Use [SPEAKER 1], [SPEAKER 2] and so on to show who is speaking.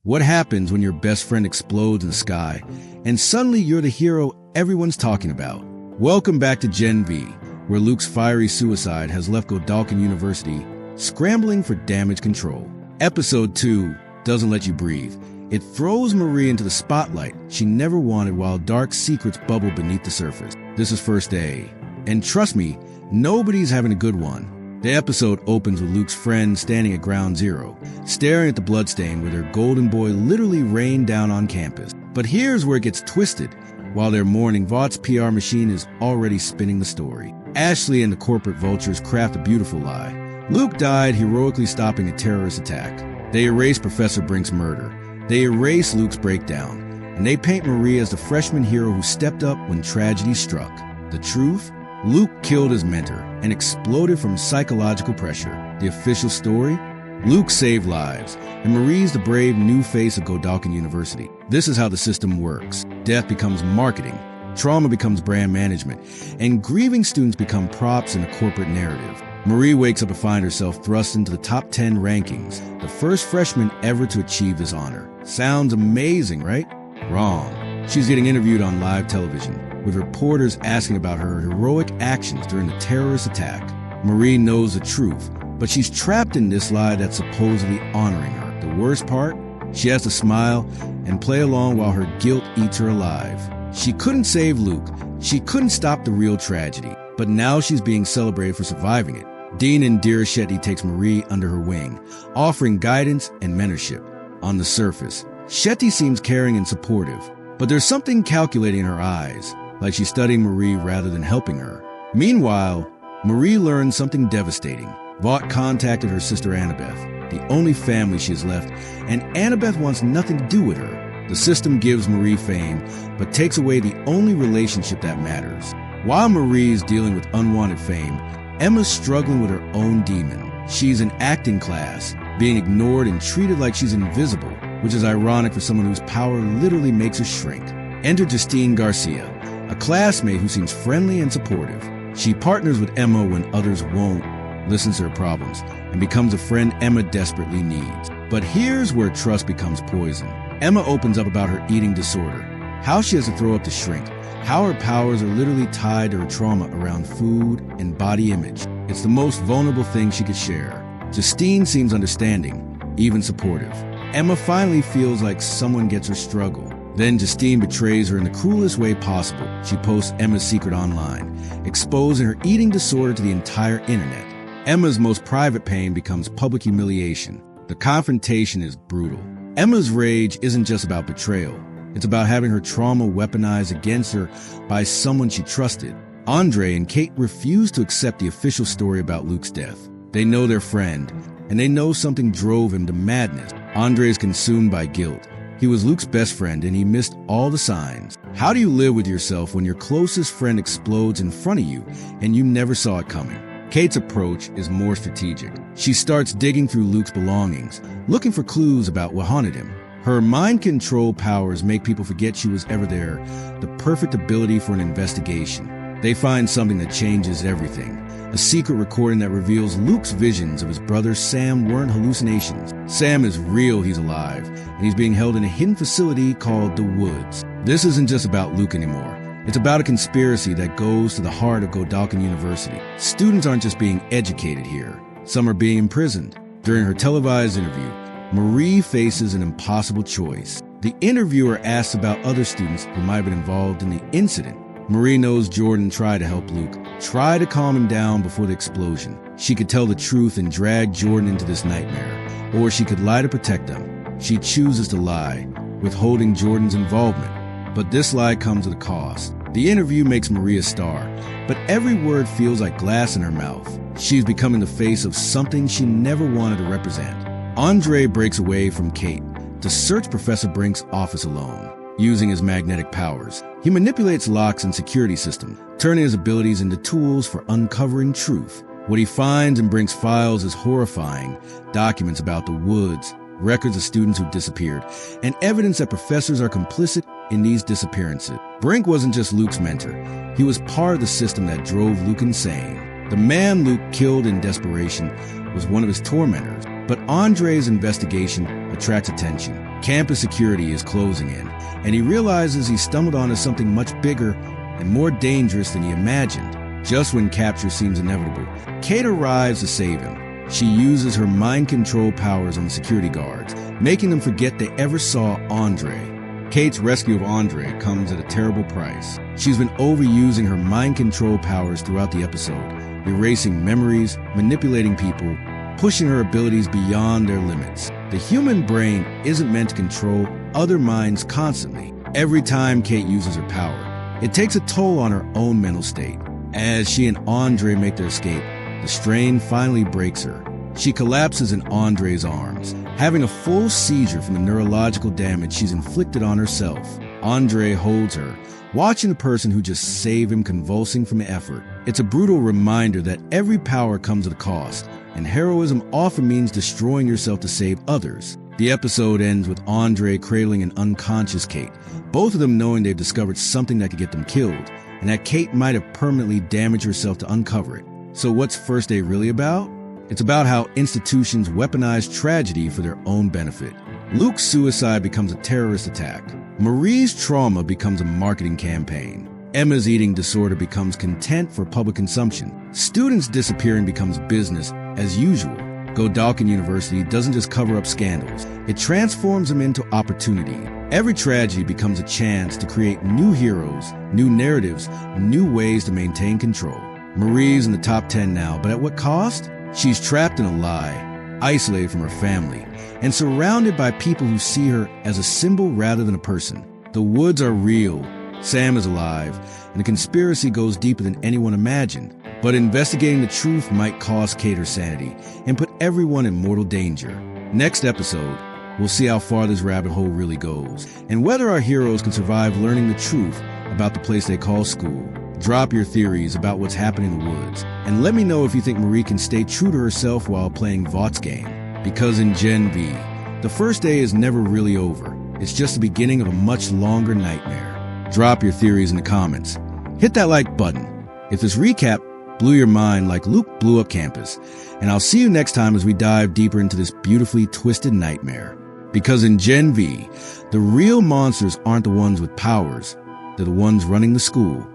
[SPEAKER 1] What happens when your best friend explodes in the sky and suddenly you're the hero everyone's talking about? Welcome back to Gen V, where Luke's fiery suicide has left Godalkin University scrambling for damage control. Episode 2 doesn't let you breathe. It throws Marie into the spotlight she never wanted while dark secrets bubble beneath the surface. This is first day, and trust me, nobody's having a good one. The episode opens with Luke's friend standing at ground zero, staring at the bloodstain where their golden boy literally rained down on campus. But here's where it gets twisted. While they're mourning, Vaught's PR machine is already spinning the story. Ashley and the corporate vultures craft a beautiful lie. Luke died heroically stopping a terrorist attack. They erase Professor Brink's murder. They erase Luke's breakdown. And they paint Marie as the freshman hero who stepped up when tragedy struck. The truth? Luke killed his mentor and exploded from psychological pressure. The official story? Luke saved lives, and Marie's the brave new face of Godalkin University. This is how the system works. Death becomes marketing, trauma becomes brand management, and grieving students become props in a corporate narrative. Marie wakes up to find herself thrust into the top 10 rankings, the first freshman ever to achieve this honor. Sounds amazing, right? Wrong. She's getting interviewed on live television, with reporters asking about her heroic actions during the terrorist attack. Marie knows the truth, but she's trapped in this lie that's supposedly honoring her. The worst part? She has to smile and play along while her guilt eats her alive. She couldn't save Luke. She couldn't stop the real tragedy. But now she's being celebrated for surviving it. Dean Indira Shetty takes Marie under her wing, offering guidance and mentorship. On the surface, Shetty seems caring and supportive, but there's something calculating in her eyes, like she's studying Marie rather than helping her. Meanwhile, Marie learns something devastating. Vaught contacted her sister Annabeth, the only family she has left, and Annabeth wants nothing to do with her. The system gives Marie fame, but takes away the only relationship that matters. While Marie is dealing with unwanted fame, Emma's struggling with her own demon. She's in acting class, being ignored and treated like she's invisible, which is ironic for someone whose power literally makes her shrink. Enter Justine Garcia, a classmate who seems friendly and supportive. She partners with Emma when others won't, listens to her problems, and becomes a friend Emma desperately needs. But here's where trust becomes poison. Emma opens up about her eating disorder, how she has to throw up to shrink, how her powers are literally tied to her trauma around food and body image. It's the most vulnerable thing she could share. Justine seems understanding, even supportive. Emma finally feels like someone gets her struggle. Then Justine betrays her in the cruelest way possible. She posts Emma's secret online, exposing her eating disorder to the entire internet. Emma's most private pain becomes public humiliation. The confrontation is brutal. Emma's rage isn't just about betrayal. It's about having her trauma weaponized against her by someone she trusted. Andre and Kate refuse to accept the official story about Luke's death. They know their friend, and they know something drove him to madness. Andre is consumed by guilt. He was Luke's best friend, and he missed all the signs. How do you live with yourself when your closest friend explodes in front of you, and you never saw it coming? Kate's approach is more strategic. She starts digging through Luke's belongings, looking for clues about what haunted him. Her mind control powers make people forget she was ever there, the perfect ability for an investigation. They find something that changes everything. A secret recording that reveals Luke's visions of his brother Sam weren't hallucinations. Sam is real, he's alive, and he's being held in a hidden facility called the Woods. This isn't just about Luke anymore. It's about a conspiracy that goes to the heart of Godalkin University. Students aren't just being educated here. Some are being imprisoned. During her televised interview, Marie faces an impossible choice. The interviewer asks about other students who might have been involved in the incident. Marie knows Jordan tried to help Luke, tried to calm him down before the explosion. She could tell the truth and drag Jordan into this nightmare, or she could lie to protect them. She chooses to lie, withholding Jordan's involvement. But this lie comes at a cost. The interview makes Marie a star, but every word feels like glass in her mouth. She's becoming the face of something she never wanted to represent. Andre breaks away from Kate to search Professor Brink's office alone. Using his magnetic powers, he manipulates locks and security systems, turning his abilities into tools for uncovering truth. What he finds in Brink's files is horrifying. Documents about the Woods, records of students who disappeared, and evidence that professors are complicit in these disappearances. Brink wasn't just Luke's mentor. He was part of the system that drove Luke insane. The man Luke killed in desperation was one of his tormentors. But Andre's investigation attracts attention. Campus security is closing in, and he realizes he stumbled onto something much bigger and more dangerous than he imagined. Just when capture seems inevitable, Kate arrives to save him. She uses her mind control powers on the security guards, making them forget they ever saw Andre. Kate's rescue of Andre comes at a terrible price. She's been overusing her mind control powers throughout the episode, erasing memories, manipulating people, pushing her abilities beyond their limits. The human brain isn't meant to control other minds constantly. Every time Kate uses her power, it takes a toll on her own mental state. As she and Andre make their escape, the strain finally breaks her. She collapses in Andre's arms, having a full seizure from the neurological damage she's inflicted on herself. Andre holds her, watching the person who just saved him convulsing from the effort. It's a brutal reminder that every power comes at a cost, and heroism often means destroying yourself to save others. The episode ends with Andre cradling an unconscious Kate, both of them knowing they've discovered something that could get them killed, and that Kate might have permanently damaged herself to uncover it. So what's First Day really about? It's about how institutions weaponize tragedy for their own benefit. Luke's suicide becomes a terrorist attack. Marie's trauma becomes a marketing campaign. Emma's eating disorder becomes content for public consumption. Students disappearing becomes business as usual. Godalkin University doesn't just cover up scandals, it transforms them into opportunity. Every tragedy becomes a chance to create new heroes, new narratives, new ways to maintain control. Marie's in the top 10 now, but at what cost? She's trapped in a lie, isolated from her family, and surrounded by people who see her as a symbol rather than a person. The woods are real, Sam is alive, and the conspiracy goes deeper than anyone imagined. But investigating the truth might cost Kate her sanity and put everyone in mortal danger. Next episode, we'll see how far this rabbit hole really goes, and whether our heroes can survive learning the truth about the place they call school. Drop your theories about what's happening in the woods, and let me know if you think Marie can stay true to herself while playing Vaught's game. Because in Gen V, the first day is never really over. It's just the beginning of a much longer nightmare. Drop your theories in the comments. Hit that like button if this recap blew your mind like Luke blew up campus. And I'll see you next time as we dive deeper into this beautifully twisted nightmare. Because in Gen V, the real monsters aren't the ones with powers, they're the ones running the school.